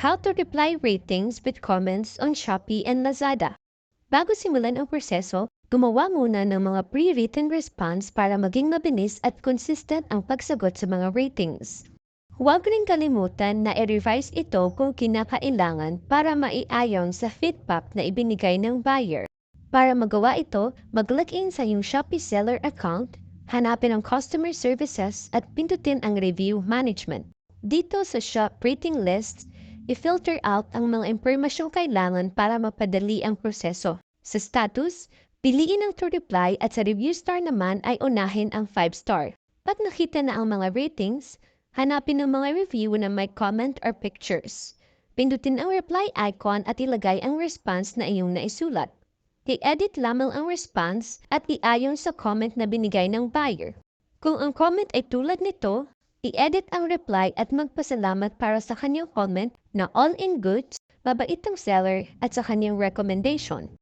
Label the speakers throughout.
Speaker 1: How to reply ratings with comments on Shopee and Lazada. Bago simulan ang proseso, gumawa muna ng mga pre-written response para maging mabilis at consistent ang pagsagot sa mga ratings. Huwag rin kalimutan na i-revise ito kung kinakailangan para maiayon sa feedback na ibinigay ng buyer. Para magawa ito, mag-login sa iyong Shopee seller account, hanapin ang customer services at pindutin ang review management. Dito sa shop rating list, i-filter out ang mga impormasyong kailangan para mapadali ang proseso. Sa status, piliin ang to reply at sa review star naman ay unahin ang 5-star. Pag nakita na ang mga ratings, hanapin ang mga review na may comment or pictures. Pindutin ang reply icon at ilagay ang response na iyong naisulat. I-edit lamang ang response at iayon sa comment na binigay ng buyer. Kung ang comment ay tulad nito, i-edit ang reply at magpasalamat para sa kanyang comment na all in goods, mabait ang seller at sa kanyang recommendation.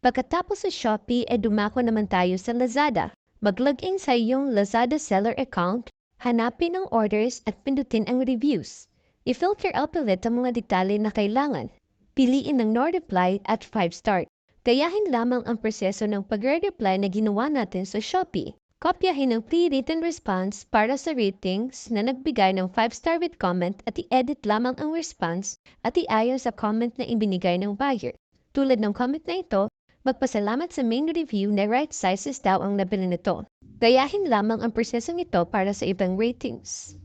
Speaker 1: Pagkatapos sa Shopee dumako naman tayo sa Lazada. Mag-login sa iyong Lazada seller account, hanapin ang orders at pindutin ang reviews. I-filter out ulit ang mga detalye na kailangan. Piliin ang no reply at 5-star. Gayahin lamang ang proseso ng pagre-reply na ginawa natin sa Shopee. Kopyahin ang pre-written response para sa ratings na nagbigay ng 5-star with comment at i-edit lamang ang response at iayon sa comment na ibinigay ng buyer. Tulad ng comment na ito, magpasalamat sa main review na right sizes daw ang nabili nito. Gayahin lamang ang prosesong ito para sa ibang ratings.